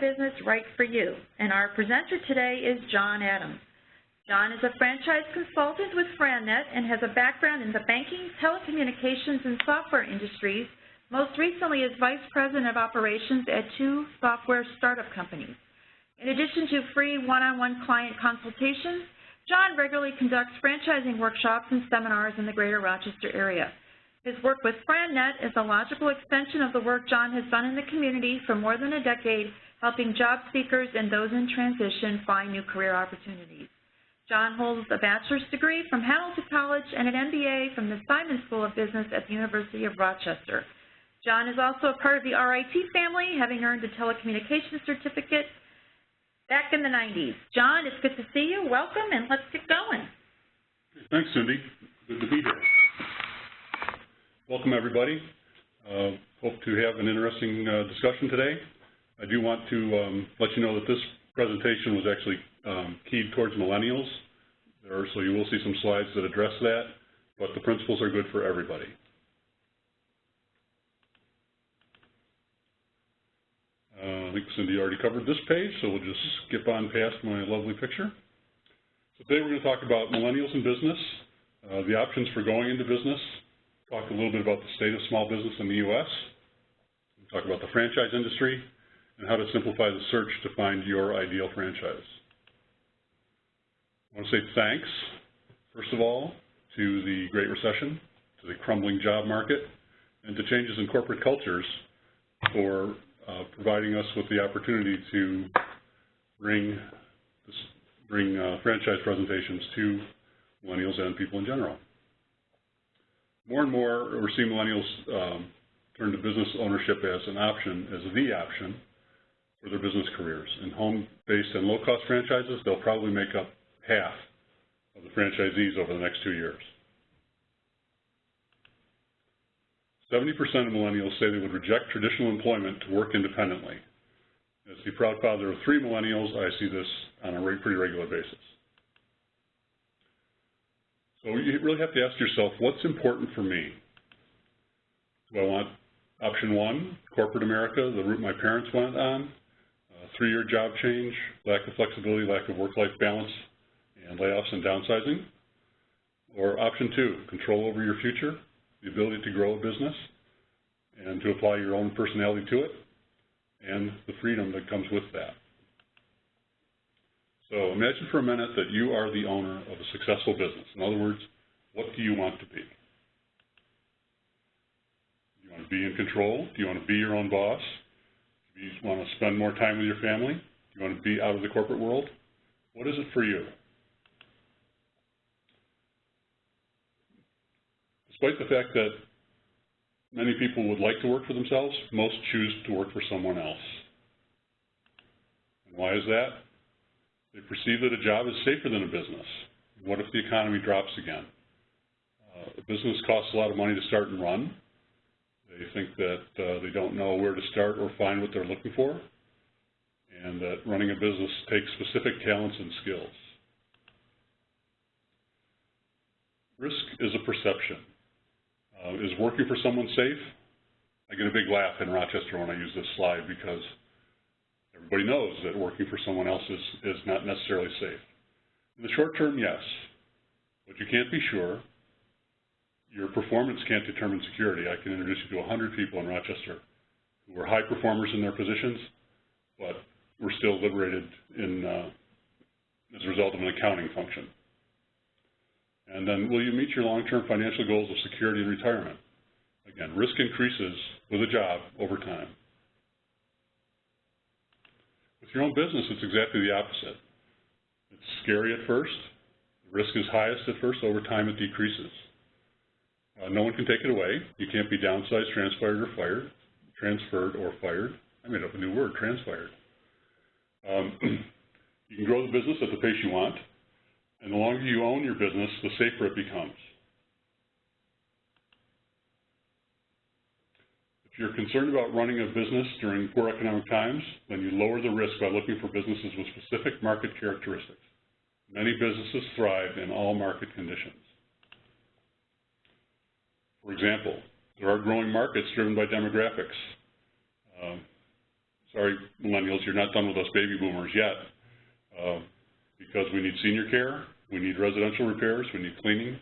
business right for you. And our presenter today is John Adams. John is a franchise consultant with FranNet and has a background in the banking, telecommunications, and software industries, most recently as Vice President of Operations at 2 software startup companies. In addition to free one-on-one client consultations, John regularly conducts franchising workshops and seminars in the greater Rochester area. His work with FranNet is a logical extension of the work John has done in the community for more than a decade, helping job seekers and those in transition find new career opportunities. John holds a bachelor's degree from Hamilton College and an MBA from the Simon School of Business at the University of Rochester. John is also a part of the RIT family, having earned a telecommunications certificate back in the 90s. John, it's good to see you. Welcome, and let's get going. Thanks, Cindy. Good to be here. Welcome, everybody. Hope to have an interesting discussion today. I do want to let you know that this presentation was actually keyed towards millennials. So you will see some slides that address that, but the principles are good for everybody. I think Cindy already covered this page, so we'll just skip on past my lovely picture. So today we're going to talk about millennials in business, the options for going into business, talk a little bit about the state of small business in the U.S., talk about the franchise industry, and how to simplify the search to find your ideal franchise. I want to say thanks, first of all, to the Great Recession, to the crumbling job market, and to changes in corporate cultures for providing us with the opportunity to bring franchise presentations to millennials and people in general. More and more, we're seeing millennials turn to business ownership as an option, as the option for their business careers. In home-based and low-cost franchises, they'll probably make up half of the franchisees over the next 2 years. 70% of millennials say they would reject traditional employment to work independently. As the proud father of 3 millennials, I see this on a pretty regular basis. So you really have to ask yourself, what's important for me? Do I want option 1, corporate America, the route my parents went on, 3-year job change, lack of flexibility, lack of work-life balance, and layoffs and downsizing? Or option 2, control over your future, the ability to grow a business and to apply your own personality to it, and the freedom that comes with that. So imagine for a minute that you are the owner of a successful business. In other words, what do you want to be? Do you want to be in control? Do you want to be your own boss? Do you want to spend more time with your family? Do you want to be out of the corporate world? What is it for you? Despite the fact that many people would like to work for themselves, most choose to work for someone else. And why is that? They perceive that a job is safer than a business. What if the economy drops again? A business costs a lot of money to start and run. They think that they don't know where to start or find what they're looking for, and that running a business takes specific talents and skills. Risk is a perception. Is working for someone safe? I get a big laugh in Rochester when I use this slide because everybody knows that working for someone else is not necessarily safe. In the short term, yes, but you can't be sure. Your performance can't determine security. I can introduce you to 100 people in Rochester who were high performers in their positions, but were still liberated as a result of an accounting function. And then, will you meet your long-term financial goals of security and retirement? Again, risk increases with a job over time. With your own business, it's exactly the opposite. It's scary at first. The risk is highest at first. Over time, it decreases. No one can take it away. You can't be downsized, transferred, or fired. I made up a new word, transpired. You can grow the business at the pace you want. And the longer you own your business, the safer it becomes. If you're concerned about running a business during poor economic times, then you lower the risk by looking for businesses with specific market characteristics. Many businesses thrive in all market conditions. For example, there are growing markets driven by demographics. sorry, millennials, you're not done with us baby boomers yet, because we need senior care, we need residential repairs, we need cleaning.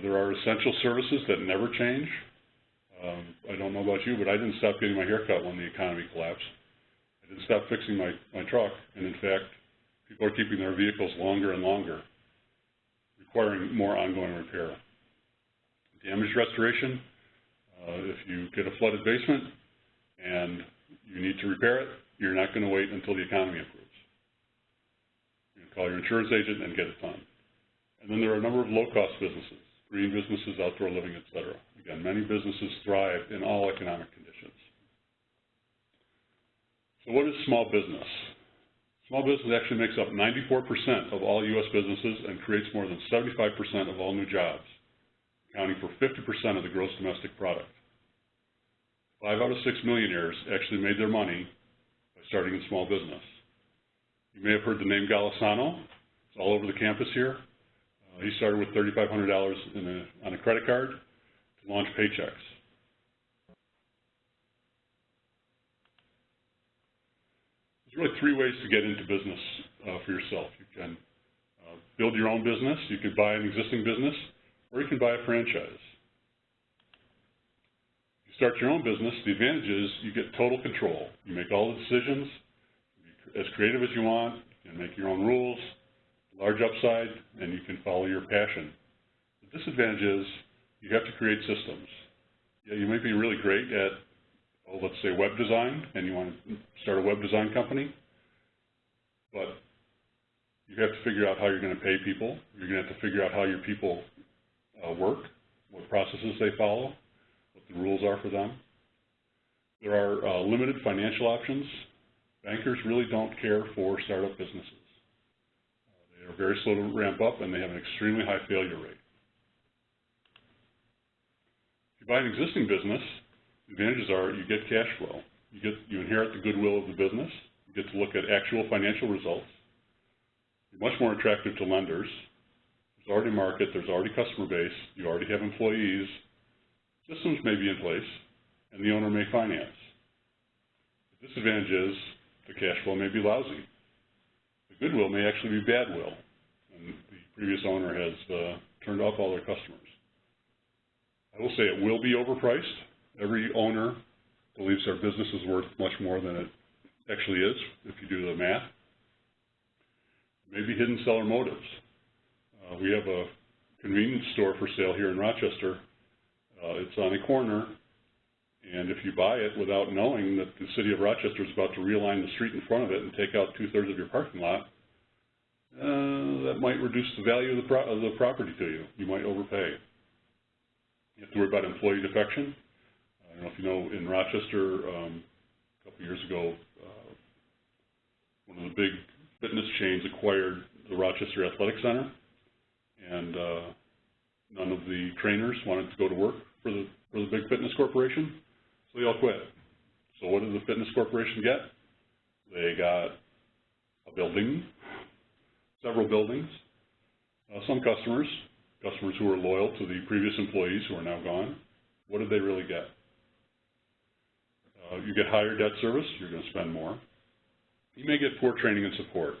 There are essential services that never change. I don't know about you, but I didn't stop getting my hair cut when the economy collapsed. I didn't stop fixing my truck, and in fact, people are keeping their vehicles longer and longer, requiring more ongoing repair. Damage restoration, if you get a flooded basement and you need to repair it, you're not going to wait until the economy improves. You can call your insurance agent and get it done. And then there are a number of low-cost businesses, green businesses, outdoor living, et cetera. Again, many businesses thrive in all economic conditions. So what is small business? Small business actually makes up 94% of all U.S. businesses and creates more than 75% of all new jobs, accounting for 50% of the gross domestic product. 5 out of 6 millionaires actually made their money by starting in small business. You may have heard the name Golisano. It's all over the campus here. He started with $3,500 on a credit card to launch paychecks. There's really 3 ways to get into business for yourself. You can build your own business, you could buy an existing business, or you can buy a franchise. If you start your own business, the advantage is you get total control. You make all the decisions, be as creative as you want, you can make your own rules, large upside, and you can follow your passion. The disadvantage is you have to create systems. Yeah, you might be really great at, let's say, web design, and you want to start a web design company, but you have to figure out how you're going to pay people. You're going to have to figure out how your people work, what processes they follow, what the rules are for them. There are limited financial options. Bankers really don't care for startup businesses. They are very slow to ramp up, and they have an extremely high failure rate. If you buy an existing business, the advantages are you get cash flow. You inherit the goodwill of the business. You get to look at actual financial results. You're much more attractive to lenders. There's already a market. There's already customer base. You already have employees. Systems may be in place, and the owner may finance. The disadvantage is the cash flow may be lousy. The goodwill may actually be bad will, and the previous owner has turned off all their customers. I will say it will be overpriced. Every owner believes their business is worth much more than it actually is, if you do the math. Maybe hidden seller motives. We have a convenience store for sale here in Rochester. It's on a corner, and if you buy it without knowing that the city of Rochester is about to realign the street in front of it and take out 2/3 of your parking lot, that might reduce the value of the property to you. You might overpay. You have to worry about employee defection. I don't know if you know, in Rochester, a couple years ago, one of the big fitness chains acquired the Rochester Athletic Center, and none of the trainers wanted to go to work for the big fitness corporation, so they all quit. So what did the fitness corporation get? They got a building, several buildings, some customers who were loyal to the previous employees who are now gone. What did they really get? You get higher debt service, you're going to spend more. You may get poor training and support.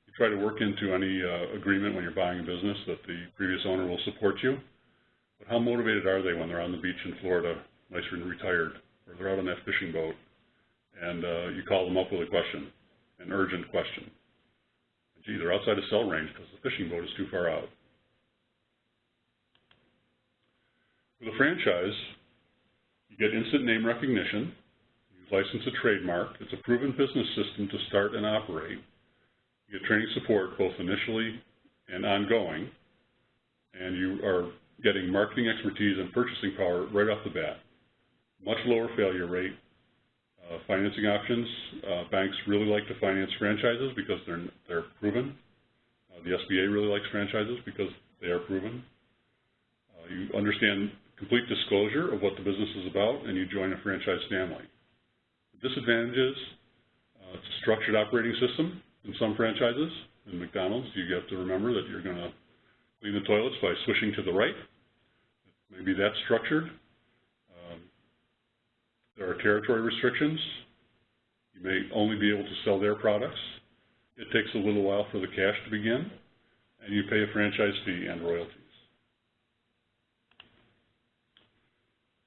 You try to work into any agreement when you're buying a business that the previous owner will support you, but how motivated are they when they're on the beach in Florida, nice and retired, or they're out on that fishing boat, and you call them up with a question, an urgent question. Gee, they're outside of cell range because the fishing boat is too far out. With a franchise, you get instant name recognition. License a trademark. It's a proven business system to start and operate. You get training support both initially and ongoing, and you are getting marketing expertise and purchasing power right off the bat. Much lower failure rate. Financing options. Banks really like to finance franchises because they're proven. The SBA really likes franchises because they are proven. You understand complete disclosure of what the business is about, and you join a franchise family. Disadvantages, it's a structured operating system in some franchises. In McDonald's, you have to remember that you're going to clean the toilets by swishing to the right. Maybe that's structured. There are territory restrictions. You may only be able to sell their products. It takes a little while for the cash to begin, and you pay a franchise fee and royalties.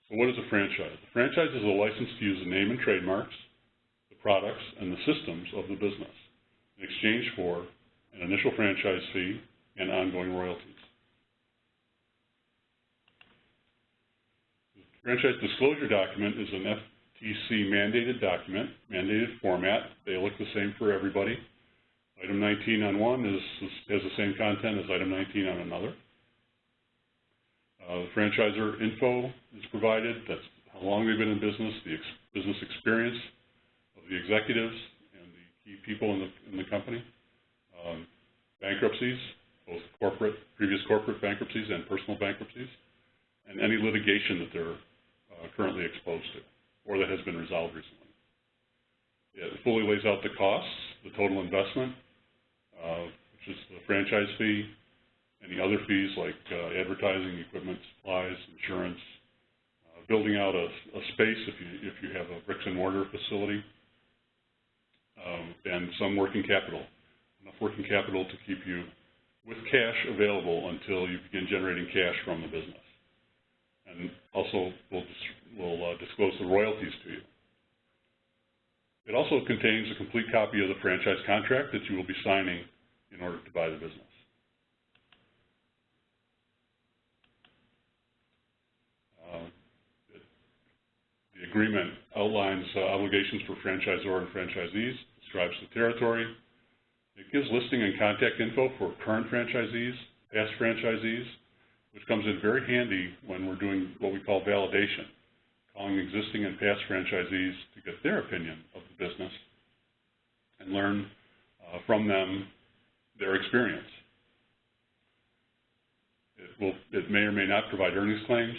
So what is a franchise? A franchise is a license to use the name and trademarks, the products, and the systems of the business in exchange for an initial franchise fee and ongoing royalties. The franchise disclosure document is an FTC mandated document, mandated format. They look the same for everybody. Item 19 on one has the same content as item 19 on another. The franchisor info is provided. That's how long they've been in business, the business experience of the executives and the key people in the company. Bankruptcies, both previous corporate bankruptcies and personal bankruptcies, and any litigation that they're currently exposed to or that has been resolved recently. It fully lays out the costs, the total investment, which is the franchise fee, any other fees like advertising, equipment, supplies, insurance, building out a space if you have a bricks and mortar facility, and some working capital, enough working capital to keep you with cash available until you begin generating cash from the business. And also we'll disclose the royalties to you. It also contains a complete copy of the franchise contract that you will be signing in order to buy the business. The agreement outlines obligations for franchisor and franchisees, describes the territory. It gives listing and contact info for current franchisees, past franchisees, which comes in very handy when we're doing what we call validation, calling existing and past franchisees to get their opinion of the business and learn from them their experience. It may or may not provide earnings claims.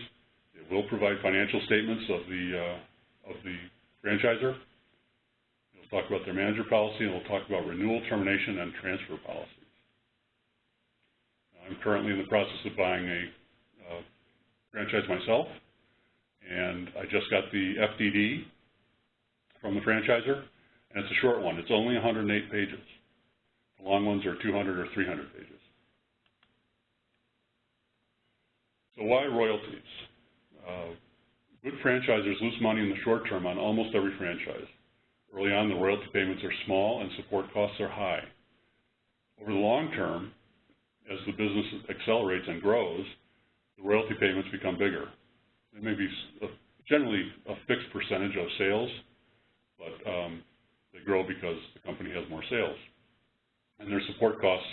It will provide financial statements of the franchisor. It'll talk about their manager policy, and it'll talk about renewal, termination, and transfer policies. I'm currently in the process of buying a franchise myself, and I just got the FDD from the franchisor, and it's a short one. It's only 108 pages. The long ones are 200 or 300 pages. So why royalties? Good franchisors lose money in the short term on almost every franchise. Early on, the royalty payments are small and support costs are high. Over the long term, as the business accelerates and grows, the royalty payments become bigger. They may be generally a fixed percentage of sales, but they grow because the company has more sales. And their support costs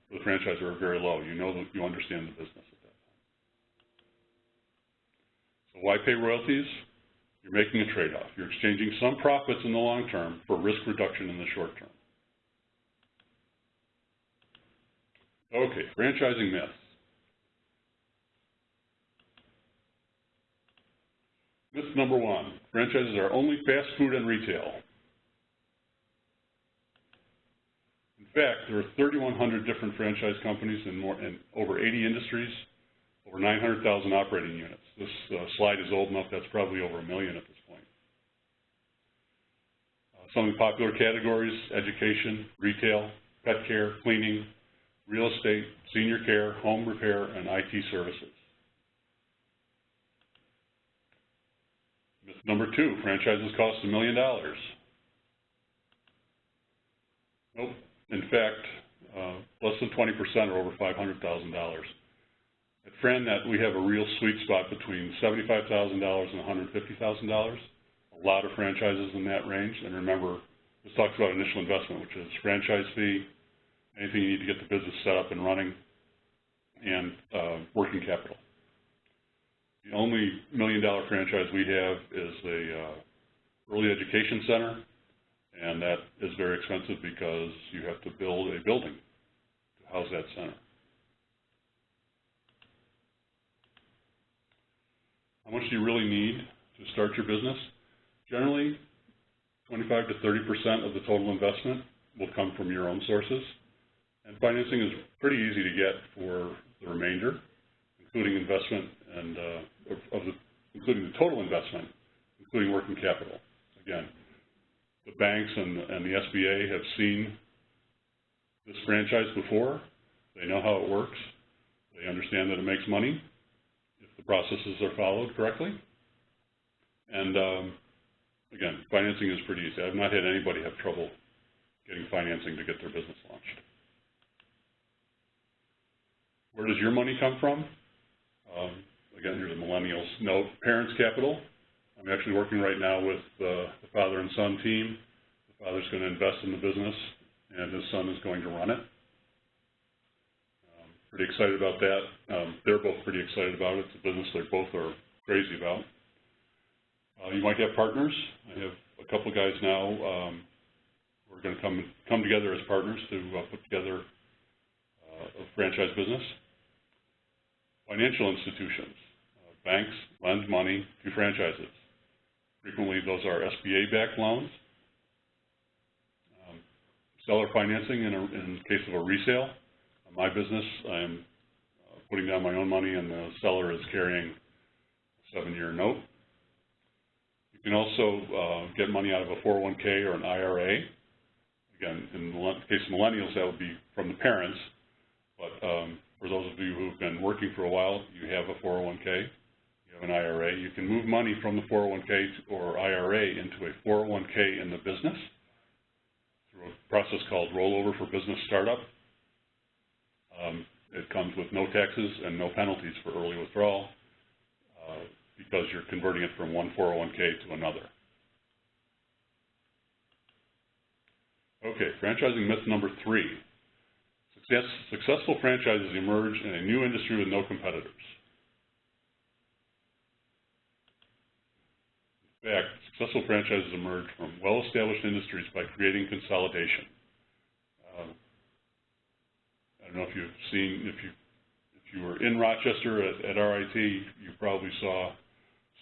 for the franchisor are very low. You know that you understand the business at that time. So why pay royalties? You're making a trade-off. You're exchanging some profits in the long term for risk reduction in the short term. Okay, franchising myths. Myth number one, franchises are only fast food and retail. In fact, there are 3,100 different franchise companies in over 80 industries, over 900,000 operating units. This slide is old enough, that's probably over 1 million at this point. Some of the popular categories: education, retail, pet care, cleaning, real estate, senior care, home repair, and IT services. Myth number two, franchises cost $1 million. Nope. In fact, less than 20% are over $500,000. At FranNet, we have a real sweet spot between $75,000 and $150,000. A lot of franchises in that range. And remember, this talks about initial investment, which is franchise fee, anything you need to get the business set up and running, and working capital. The only $1 million franchise we have is a early education center, and that is very expensive because you have to build a building to house that center. How much do you really need to start your business? Generally, 25 to 30% of the total investment will come from your own sources. And financing is pretty easy to get for the remainder, including investment and including the total investment, including working capital. Again, the banks and the SBA have seen this franchise before. They know how it works. They understand that it makes money if the processes are followed correctly. And again, financing is pretty easy. I've not had anybody have trouble getting financing to get their business launched. Where does your money come from? Again, here's the millennials note, parents' capital. I'm actually working right now with the father and son team. The father's going to invest in the business, and his son is going to run it. Pretty excited about that. They're both pretty excited about it. It's a business they both are crazy about. You might have partners. I have a couple guys now who are going to come together as partners to put together a franchise business. Financial institutions, banks lend money to franchises. Frequently, those are SBA-backed loans. Seller financing in case of a resale. My business, I'm putting down my own money, and the seller is carrying a 7-year note. You can also get money out of a 401k or an IRA. Again, in the case of millennials, that would be from the parents. But for those of you who've been working for a while, you have a 401k, you have an IRA. You can move money from the 401k or IRA into a 401k in the business through a process called rollover for business startup. It comes with no taxes and no penalties for early withdrawal because you're converting it from one 401k to another. Okay, franchising myth number 3. Successful franchises emerge in a new industry with no competitors. In fact, successful franchises emerge from well-established industries by creating consolidation. I don't know if you've seen, if you were in Rochester at RIT, you probably saw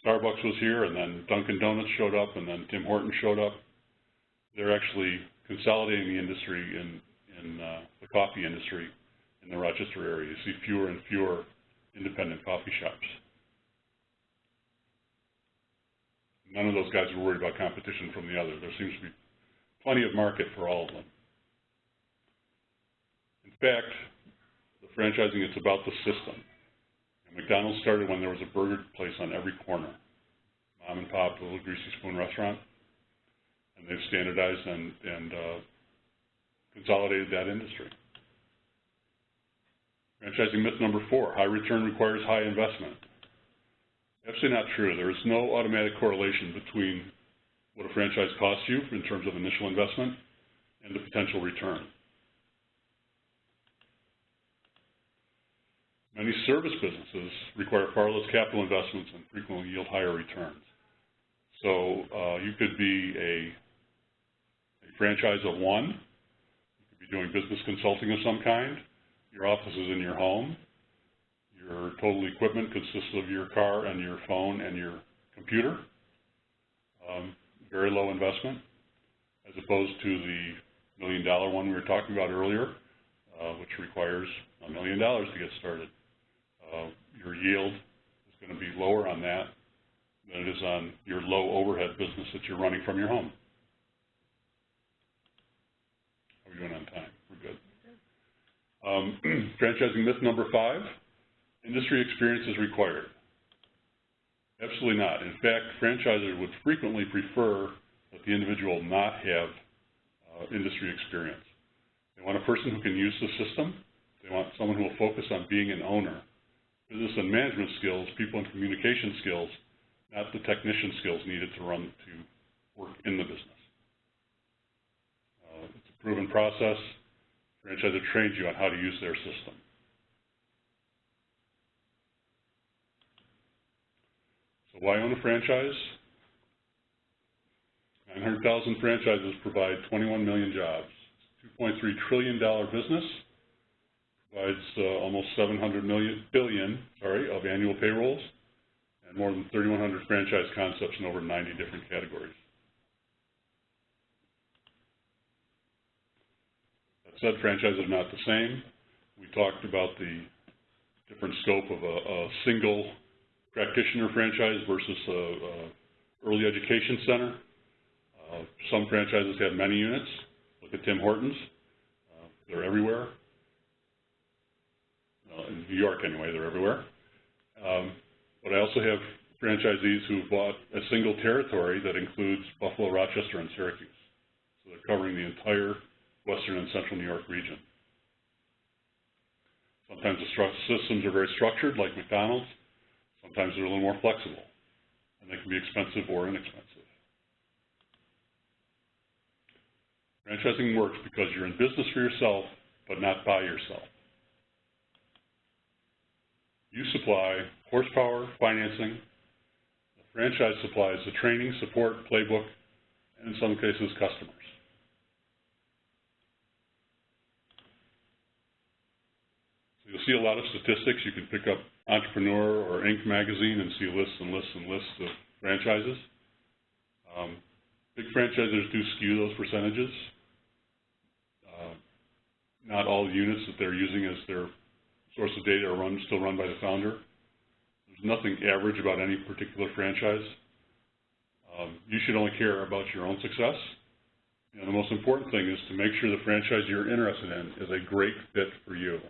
Starbucks was here, and then Dunkin' Donuts showed up, and then Tim Hortons showed up. They're actually consolidating the industry in the coffee industry in the Rochester area. You see fewer and fewer independent coffee shops. None of those guys are worried about competition from the other. There seems to be plenty of market for all of them. In fact, the franchising, it's about the system. And McDonald's started when there was a burger place on every corner. Mom and pop, little greasy spoon restaurant. And they've standardized and consolidated that industry. Franchising myth number 4, high return requires high investment. Absolutely not true. There is no automatic correlation between what a franchise costs you in terms of initial investment and the potential return. Many service businesses require far less capital investments and frequently yield higher returns. So you could be a franchise of one. You could be doing business consulting of some kind. Your office is in your home. Your total equipment consists of your car and your phone and your computer. Very low investment, as opposed to the $1 million one we were talking about earlier, which requires $1 million to get started. Your yield is going to be lower on that than it is on your low overhead business that you're running from your home. How are we doing on time? We're good. Franchising myth number 5, industry experience is required. Absolutely not. In fact, franchisors would frequently prefer that the individual not have industry experience. They want a person who can use the system. They want someone who will focus on being an owner. Business and management skills, people and communication skills, not the technician skills needed to work in the business. It's a proven process. Franchisor trains you on how to use their system. So why own a franchise? 900,000 franchises provide 21 million jobs. $2.3 trillion business, provides almost $700 billion of annual payrolls, and more than 3,100 franchise concepts in over 90 different categories. That said, franchises are not the same. We talked about the different scope of a single practitioner franchise versus a early education center. Some franchises have many units. Look at Tim Hortons. They're everywhere. In New York, anyway, they're everywhere. But I also have franchisees who bought a single territory that includes Buffalo, Rochester, and Syracuse. So they're covering the entire western and central New York region. Sometimes the systems are very structured, like McDonald's. Sometimes they're a little more flexible, and they can be expensive or inexpensive. Franchising works because you're in business for yourself, but not by yourself. You supply horsepower, financing. The franchise supplies the training, support, playbook, and in some cases, customers. So you'll see a lot of statistics. You can pick up Entrepreneur or Inc. magazine and see lists and lists and lists of franchises. Big franchisers do skew those percentages. Not all units that they're using as their source of data are still run by the founder. There's nothing average about any particular franchise. You should only care about your own success. And the most important thing is to make sure the franchise you're interested in is a great fit for you.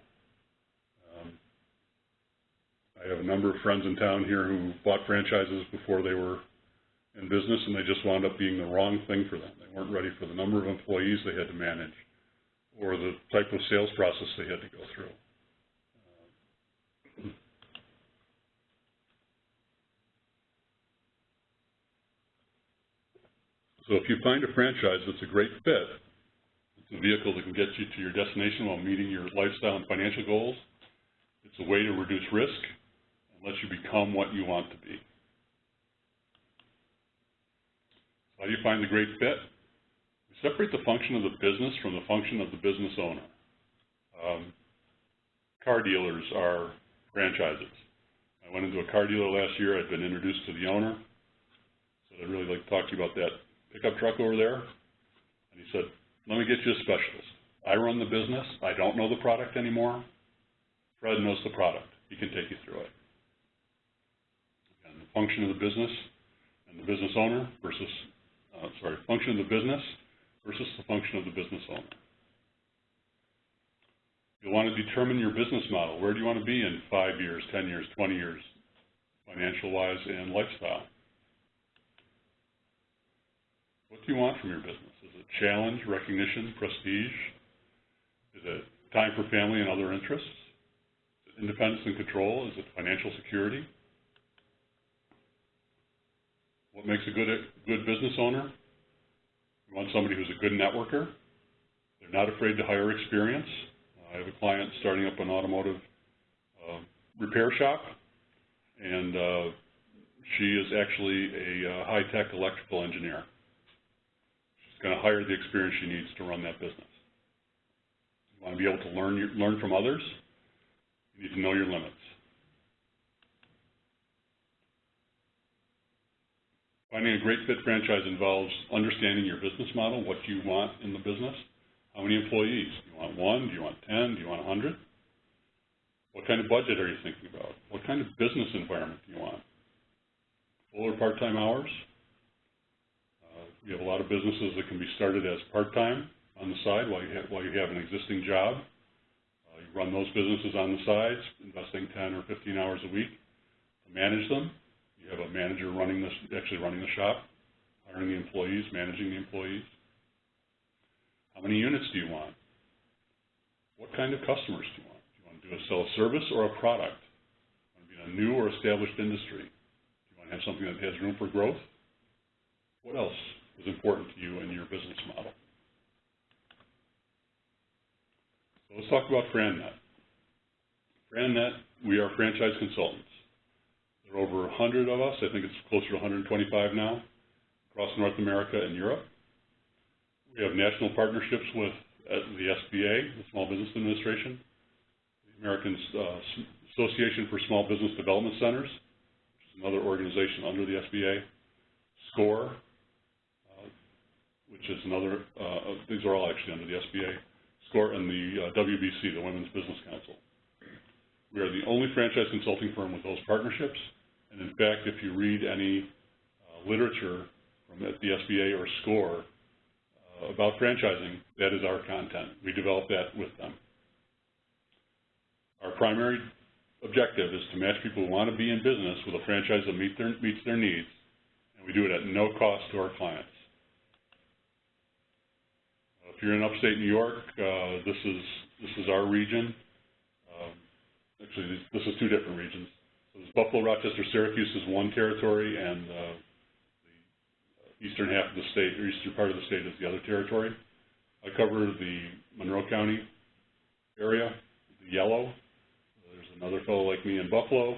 I have a number of friends in town here who bought franchises before they were in business, and they just wound up being the wrong thing for them. They weren't ready for the number of employees they had to manage or the type of sales process they had to go through. So if you find a franchise that's a great fit, it's a vehicle that can get you to your destination while meeting your lifestyle and financial goals. It's a way to reduce risk and let you become what you want to be. How do you find the great fit? We separate the function of the business from the function of the business owner. Car dealers are franchises. I went into a car dealer last year. I'd been introduced to the owner. So I'd really like to talk to you about that pickup truck over there. And he said, let me get you a specialist. I run the business. I don't know the product anymore. Fred knows the product. He can take you through it. And the function of the business and the business owner versus, function of the business versus the function of the business owner. You'll want to determine your business model. Where do you want to be in 5 years, 10 years, 20 years, financial-wise and lifestyle? What do you want from your business? Is it challenge, recognition, prestige? Is it time for family and other interests? Is it independence and control? Is it financial security? What makes a good business owner? You want somebody who's a good networker. They're not afraid to hire experience. I have a client starting up an automotive repair shop, and she is actually a high-tech electrical engineer. She's going to hire the experience she needs to run that business. You want to be able to learn from others. You need to know your limits. Finding a great fit franchise involves understanding your business model, what you want in the business. How many employees? Do you want 1? Do you want 10? Do you want 100? What kind of budget are you thinking about? What kind of business environment do you want? Full or part-time hours? We have a lot of businesses that can be started as part-time on the side while you have an existing job. You run those businesses on the side, investing 10 or 15 hours a week to manage them. You have a manager actually running the shop, hiring the employees, managing the employees. How many units do you want? What kind of customers do you want? Do you want to sell a service or a product? Do you want to be in a new or established industry? Do you want to have something that has room for growth? What else is important to you in your business model? So let's talk about FranNet. FranNet, we are franchise consultants. There are over 100 of us. I think it's closer to 125 now, across North America and Europe. We have national partnerships with the SBA, the Small Business Administration, the American Association for Small Business Development Centers, which is another organization under the SBA, SCORE, which is another, these are all actually under the SBA, SCORE, and the WBC, the Women's Business Council. We are the only franchise consulting firm with those partnerships, and in fact, if you read any literature from the SBA or SCORE about franchising, that is our content. We develop that with them. Our primary objective is to match people who want to be in business with a franchise that meets their needs, and we do it at no cost to our clients. If you're in upstate New York, this is our region. Actually, this is two different regions. So this Buffalo, Rochester, Syracuse is one territory, and the eastern half of the state, or eastern part of the state, is the other territory. I cover the Monroe County area, the yellow. There's another fellow like me in Buffalo,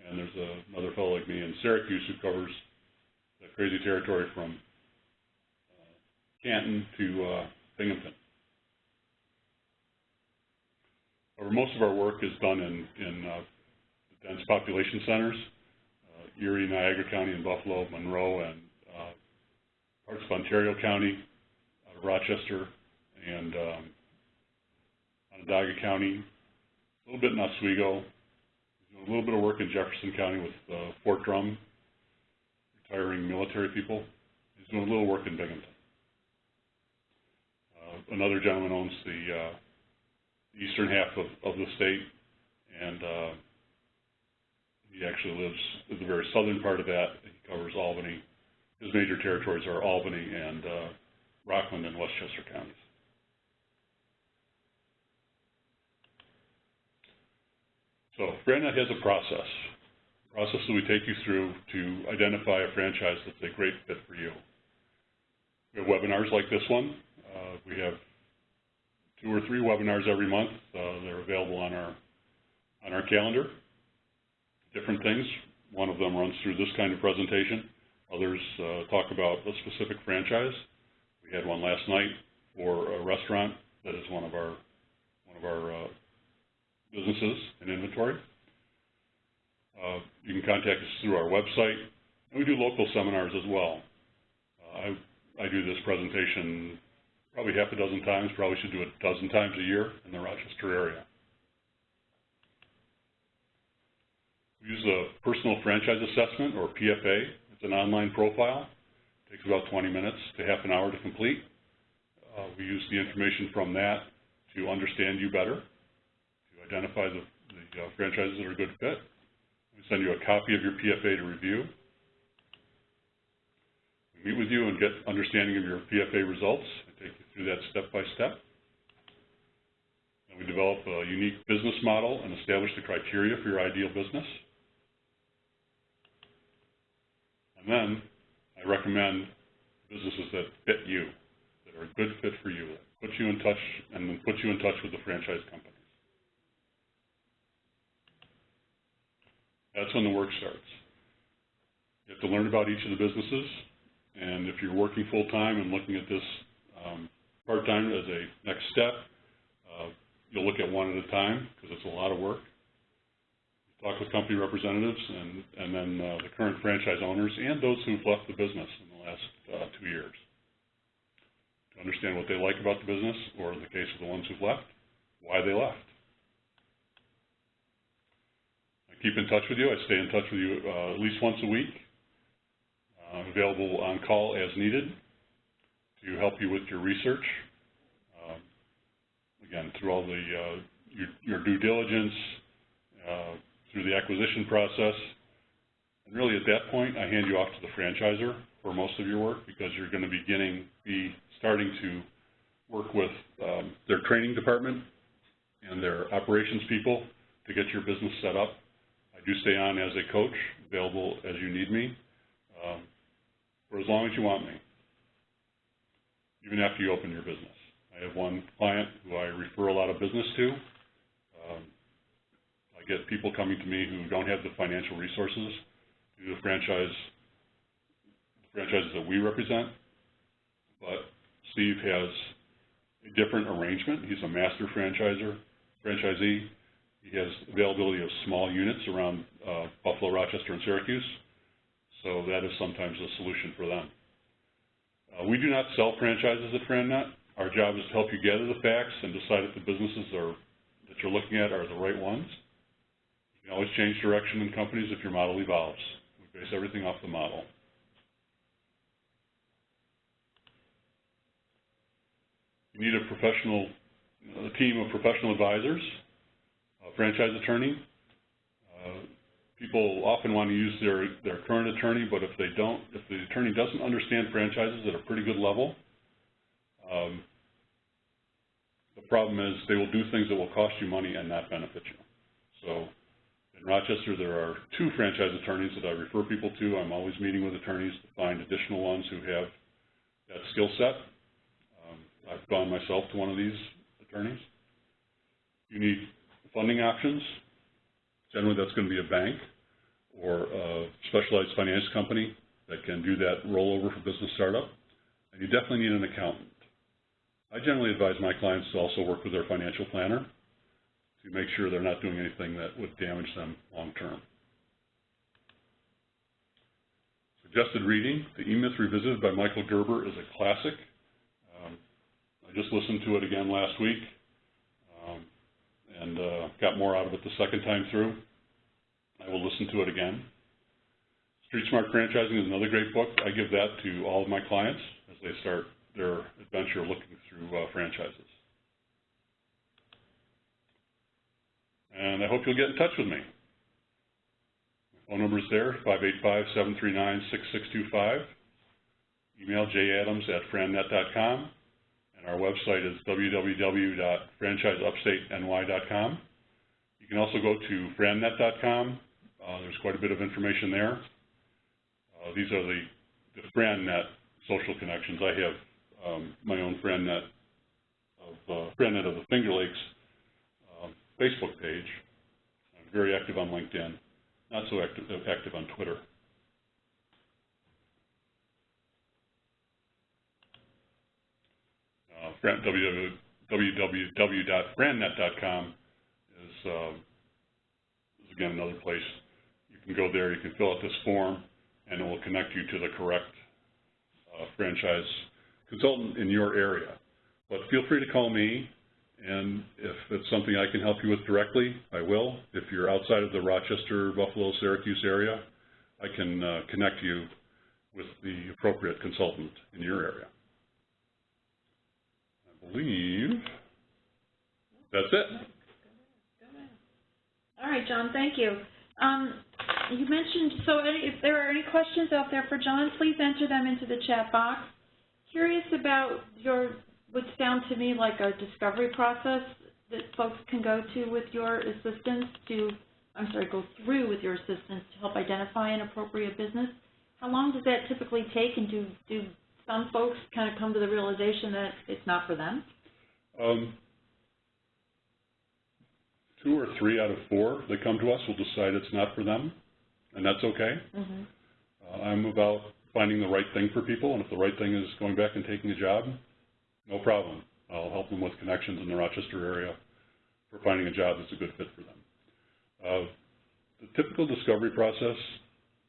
and there's another fellow like me in Syracuse who covers that crazy territory from Canton to Binghamton. However, most of our work is done in dense population centers, Erie, Niagara County, and Buffalo, Monroe, and parts of Ontario County, out of Rochester, and Onondaga County, a little bit in Oswego, a little bit of work in Jefferson County with Fort Drum, retiring military people. He's doing a little work in Binghamton. Another gentleman owns the eastern half of the state, and he actually lives in the very southern part of that. He covers Albany. His major territories are Albany and Rockland and Westchester counties. So FranNet has a process that we take you through to identify a franchise that's a great fit for you. We have webinars like this one. We have 2 or 3 webinars every month. They're available on our calendar. Different things. One of them runs through this kind of presentation. Others talk about a specific franchise. We had one last night for a restaurant that is one of our businesses in inventory. You can contact us through our website, and we do local seminars as well. I do this presentation probably half a dozen times, probably should do it a dozen times a year in the Rochester area. We use the Personal Franchise Assessment, or PFA. It's an online profile. It takes about 20 minutes to half an hour to complete. We use the information from that to understand you better, to identify the franchises that are a good fit. We send you a copy of your PFA to review. We meet with you and get understanding of your PFA results. I take you through that step by step. And we develop a unique business model and establish the criteria for your ideal business. And then I recommend businesses that fit you, that are a good fit for you, that put you in touch, and then put you in touch with the franchise companies. That's when the work starts. You have to learn about each of the businesses, and if you're working full-time and looking at this part-time as a next step, you'll look at one at a time because it's a lot of work. You talk with company representatives and then the current franchise owners and those who've left the business in the last 2 years to understand what they like about the business, or in the case of the ones who've left, why they left. I keep in touch with you. I stay in touch with you at least once a week. I'm available on call as needed to help you with your research. Again, through all the your due diligence, through the acquisition process. And really at that point, I hand you off to the franchisor for most of your work, because you're going to be starting to work with their training department and their operations people to get your business set up. I do stay on as a coach, available as you need me, for as long as you want me, even after you open your business. I have one client who I refer a lot of business to. I get people coming to me who don't have the financial resources to do the franchises that we represent, but Steve has a different arrangement. He's a master franchisee. He has availability of small units around Buffalo, Rochester, and Syracuse, so that is sometimes a solution for them. We do not sell franchises at FranNet. Our job is to help you gather the facts and decide if the businesses that you're looking at are the right ones. You can always change direction in companies if your model evolves. We base everything off the model. You need a team of professional advisors, a franchise attorney. People often want to use their current attorney, but if the attorney doesn't understand franchises at a pretty good level, the problem is they will do things that will cost you money and not benefit you. So in Rochester, there are 2 franchise attorneys that I refer people to. I'm always meeting with attorneys to find additional ones who have that skill set. I've gone myself to one of these attorneys. You need funding options. Generally, that's going to be a bank or a specialized finance company that can do that rollover for business startup. And you definitely need an accountant. I generally advise my clients to also work with their financial planner to make sure they're not doing anything that would damage them long term. Suggested reading, The E-Myth Revisited by Michael Gerber is a classic. I just listened to it again last week and got more out of it the second time through. I will listen to it again. Street Smart Franchising is another great book. I give that to all of my clients as they start their adventure looking through franchises. And I hope you'll get in touch with me. My phone number is there, 585-739-6625. Email jadams@frannet.com. And our website is www.franchiseupstateny.com. You can also go to frannet.com. There's quite a bit of information there. These are the FranNet social connections. I have my own FranNet of the Finger Lakes Facebook page. I'm very active on LinkedIn, not so active on Twitter. www.frannet.com is again another place. You can go there, you can fill out this form, and it will connect you to the correct franchise consultant in your area. But feel free to call me, and if it's something I can help you with directly, I will. If you're outside of the Rochester, Buffalo, Syracuse area, I can connect you with the appropriate consultant in your area. I believe that's it. All right, John, thank you. You mentioned, so if there are any questions out there for John, please enter them into the chat box. Curious about what sounds to me like a discovery process that folks can go to with your assistance go through with your assistance to help identify an appropriate business. How long does that typically take, and do some folks kind of come to the realization that it's not for them? 2 or 3 out of 4 that come to us will decide it's not for them, and that's okay. Mm-hmm. I'm about finding the right thing for people, and if the right thing is going back and taking a job, no problem. I'll help them with connections in the Rochester area for finding a job that's a good fit for them. The typical discovery process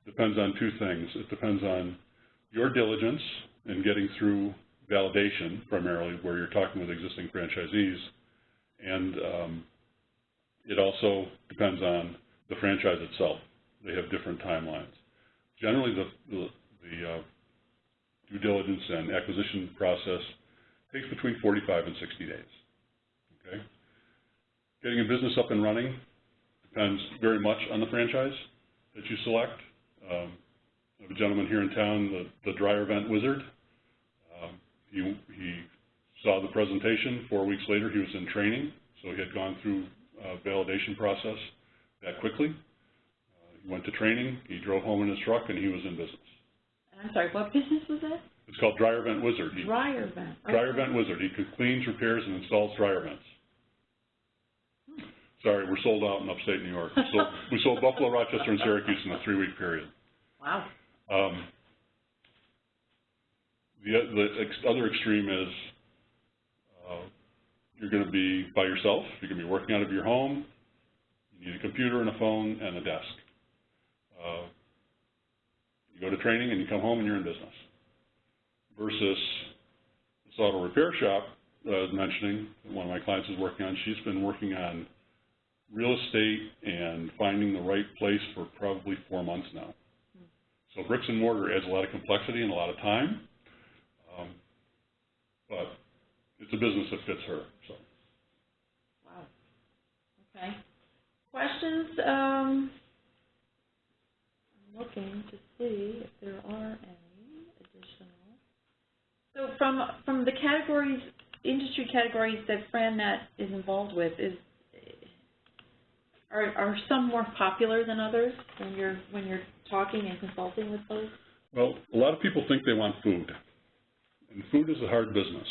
depends on 2 things. It depends on your diligence in getting through validation, primarily where you're talking with existing franchisees, and it also depends on the franchise itself. They have different timelines. Generally, the due diligence and acquisition process takes between 45 and 60 days. Okay? Getting a business up and running depends very much on the franchise that you select. I have a gentleman here in town, the dryer vent wizard. He saw the presentation. 4 weeks later, he was in training, so he had gone through a validation process that quickly. He went to training, he drove home in his truck, and he was in business. I'm sorry, what business was that? It's called Dryer Vent Wizard. Dryer Vent. Okay. Dryer Vent Wizard. He cleans, repairs, and installs dryer vents. Sorry, we're sold out in upstate New York. We sold Buffalo, Rochester, and Syracuse in a 3-week period. Wow. The other extreme is you're going to be by yourself. You're going to be working out of your home. You need a computer and a phone and a desk. You go to training and you come home and you're in business. Versus this auto repair shop that I was mentioning, that one of my clients is working on, she's been working on real estate and finding the right place for probably 4 months now. So bricks and mortar adds a lot of complexity and a lot of time. But it's a business that fits her. So. Wow. Okay. Questions? I'm looking to see if there are any additional. So from the categories, industry categories that FranNet is involved with, are some more popular than others when you're talking and consulting with folks? Well, a lot of people think they want food, and food is a hard business.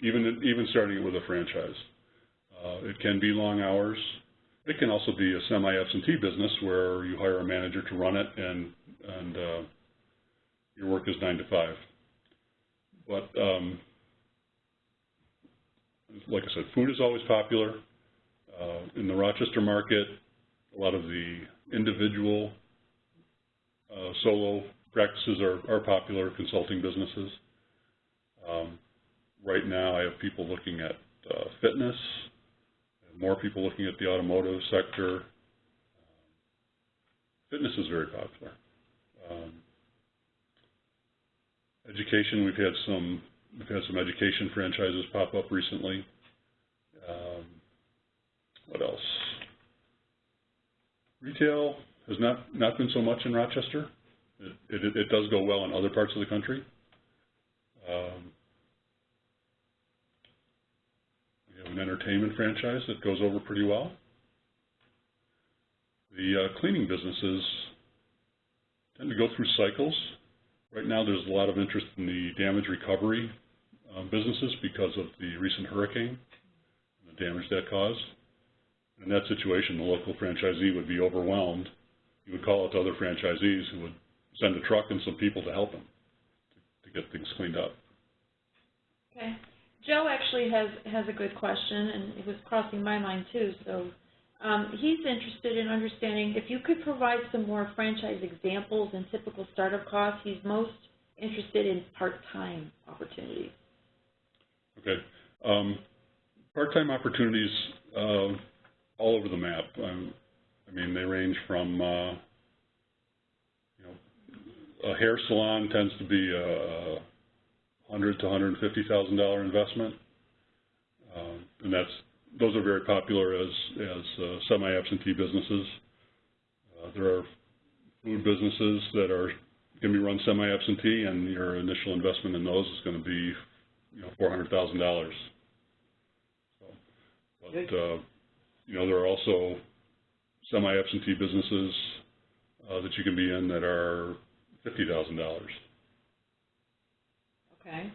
Even starting it with a franchise, it can be long hours. It can also be a semi-absentee business where you hire a manager to run it, and your work is 9 to 5. But like I said, food is always popular. In the Rochester market, a lot of the individual solo practices are popular consulting businesses. Right now I have people looking at fitness, more people looking at the automotive sector. Fitness is very popular. Education, we've had some education franchises pop up recently. What else? Retail has not been so much in Rochester. It does go well in other parts of the country. We have an entertainment franchise that goes over pretty well. The cleaning businesses tend to go through cycles. Right now there's a lot of interest in the damage recovery businesses because of the recent hurricane and the damage that caused. In that situation, the local franchisee would be overwhelmed. He would call out to other franchisees who would send a truck and some people to help him to get things cleaned up. Okay. Joe actually has a good question, and it was crossing my mind too. So he's interested in understanding if you could provide some more franchise examples and typical startup costs. He's most interested in part-time opportunities. Okay. Part-time opportunities all over the map. I mean, they range from, a hair salon tends to be a $100,000 to $150,000 investment, and those are very popular as semi-absentee businesses. There are food businesses that can be run semi-absentee, and your initial investment in those is going to be, $400,000. So, but there are also semi-absentee businesses that you can be in that are $50,000. Okay.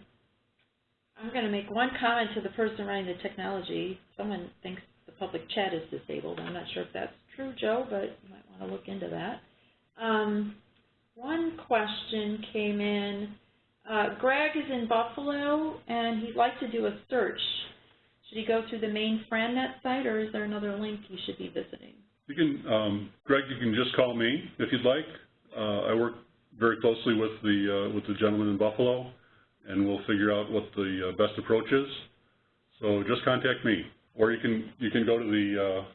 I'm going to make one comment to the person running the technology. Someone thinks the public chat is disabled. I'm not sure if that's true, Joe, but you might want to look into that. One question came in. Greg is in Buffalo, and he'd like to do a search. Should he go through the main FranNet site, or is there another link he should be visiting? You can, Greg, you can just call me if you'd like. I work very closely with the gentleman in Buffalo, and we'll figure out what the best approach is. So just contact me, or you can go to the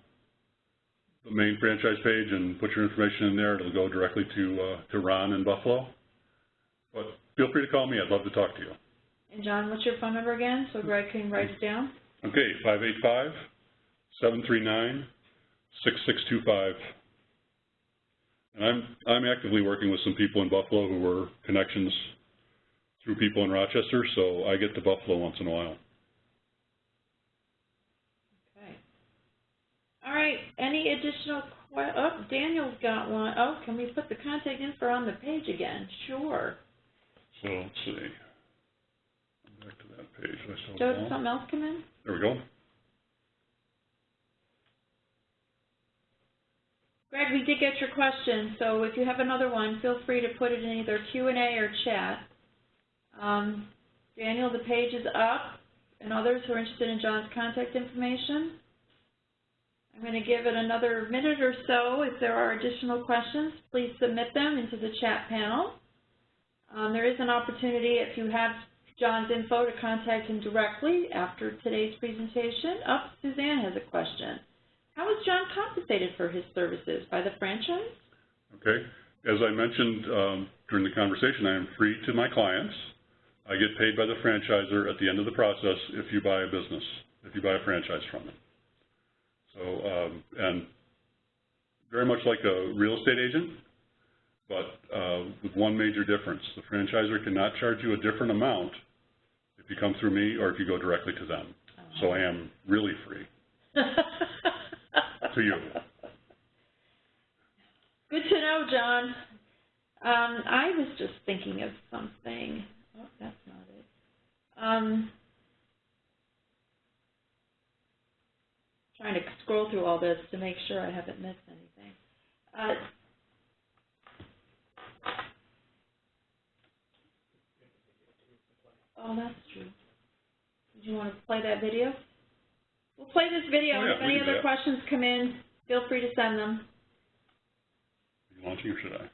main franchise page and put your information in there. It'll go directly to Ron in Buffalo. But feel free to call me. I'd love to talk to you. And John, what's your phone number again, so Greg can write it down? Okay, 585-739-6625. And I'm actively working with some people in Buffalo who were connections through people in Rochester, so I get to Buffalo once in a while. Okay. All right, any additional questions? Oh, Daniel's got one. Oh, can we put the contact info on the page again? Sure. So let's see. Back to that page. Joe, did something else come in? There we go. Greg, we did get your question, so if you have another one, feel free to put it in either Q&A or chat. Daniel, the page is up, and others who are interested in John's contact information. I'm going to give it another minute or so. If there are additional questions, please submit them into the chat panel. There is an opportunity, if you have John's info, to contact him directly after today's presentation. Suzanne has a question. How is John compensated for his services? By the franchise? Okay. As I mentioned during the conversation, I am free to my clients. I get paid by the franchisor at the end of the process if you buy a business, if you buy a franchise from them. So, and very much like a real estate agent, but with one major difference. The franchisor cannot charge you a different amount if you come through me or if you go directly to them. So I am really free to you. Good to know, John. I was just thinking of something. Oh, that's not it. Trying to scroll through all this to make sure I haven't missed anything. Oh, that's true. Did you want to play that video? We'll play this video, and if any other questions come in, feel free to send them. Are you launching or should I?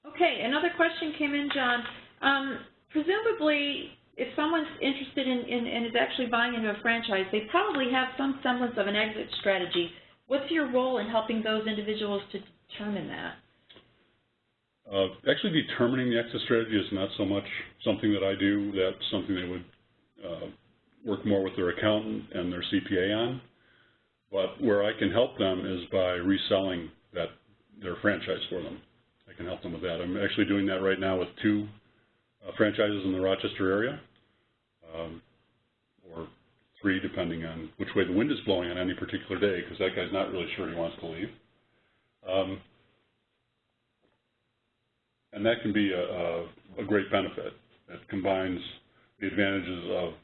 Okay, another question came in, John. Presumably, if someone's interested in is actually buying into a franchise, they probably have some semblance of an exit strategy. What's your role in helping those individuals to determine that? Actually, determining the exit strategy is not so much something that I do. That's something they would work more with their accountant and their CPA on. But where I can help them is by reselling their franchise for them. I can help them with that. I'm actually doing that right now with two franchises in the Rochester area, or three, depending on which way the wind is blowing on any particular day, because that guy's not really sure he wants to leave. And that can be a great benefit. It combines the advantages of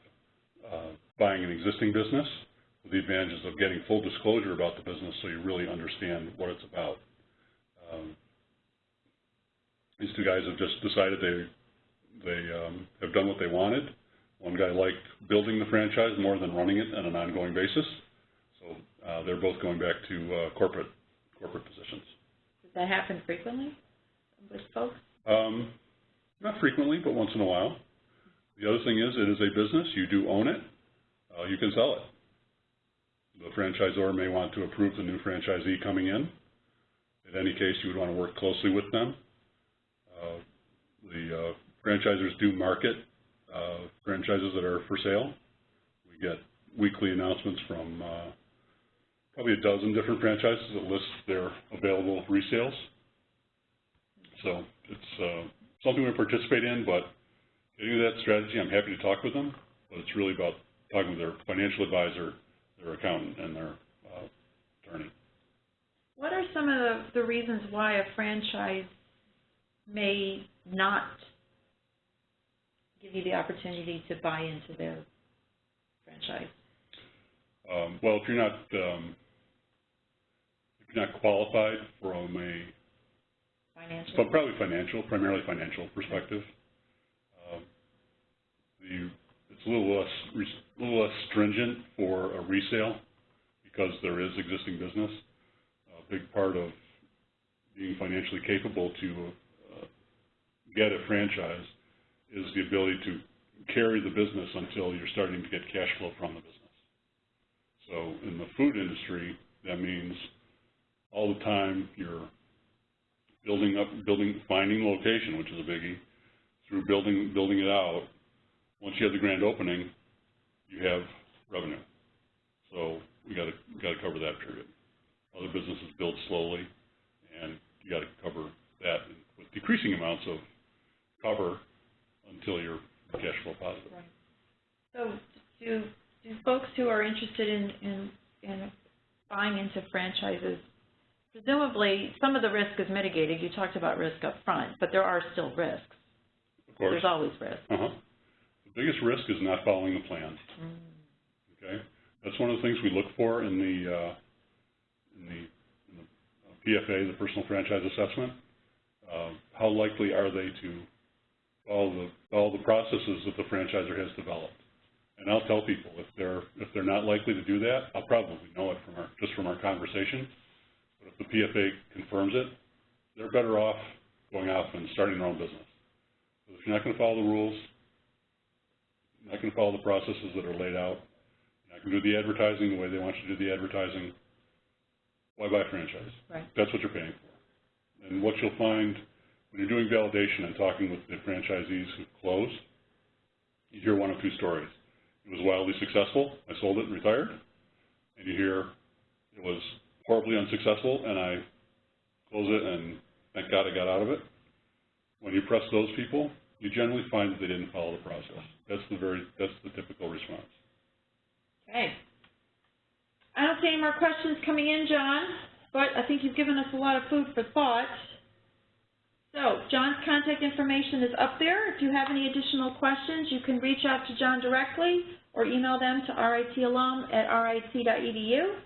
buying an existing business with the advantages of getting full disclosure about the business so you really understand what it's about. These two guys have just decided they have done what they wanted. One guy liked building the franchise more than running it on an ongoing basis. So they're both going back to corporate positions. Does that happen frequently with folks? Not frequently, but once in a while. The other thing is, it is a business. You do own it. You can sell it. The franchisor may want to approve the new franchisee coming in. In any case, you would want to work closely with them. The franchisors do market franchises that are for sale. We get weekly announcements from probably a dozen different franchises that list their available resales. So it's something we participate in, but getting to that strategy, I'm happy to talk with them, but it's really about talking with their financial advisor, their accountant, and their attorney. What are some of the reasons why a franchise may not give you the opportunity to buy into their franchise? Well, if you're not qualified from a financial, but probably primarily financial perspective, it's a little less stringent for a resale because there is existing business. A big part of being financially capable to get a franchise is the ability to carry the business until you're starting to get cash flow from the business. So in the food industry, that means all the time you're finding location, which is a biggie, through building it out, Once you have the grand opening, you have revenue. So we got to cover that period. Other businesses build slowly, and you got to cover that with decreasing amounts of cover until you're cash flow positive. Right. So do folks who are interested in buying into franchises, presumably some of the risk is mitigated. You talked about risk up front, but there are still risks. Of course. There's always risk. The biggest risk is not following the plan. Okay, that's one of the things we look for in the PFA, the Personal Franchise Assessment. How likely are they to follow the processes that the franchisor has developed? And I'll tell people if they're not likely to do that, I'll probably know it from our conversation. But if the PFA confirms it, they're better off going off and starting their own business. So if you're not going to follow the rules, you're not going to follow the processes that are laid out, you're not going to do the advertising the way they want you to do the advertising, why buy a franchise? Right. That's what you're paying for. And what you'll find when you're doing validation and talking with the franchisees who close, you hear one of two stories. It was wildly successful, I sold it and retired. And you hear it was horribly unsuccessful and I closed it and thank God I got out of it. When you press those people, you generally find that they didn't follow the process. That's the typical response. Okay. I don't see any more questions coming in, John, but I think you've given us a lot of food for thought. So John's contact information is up there. If you have any additional questions, you can reach out to John directly or email them to ritalum@rit.edu.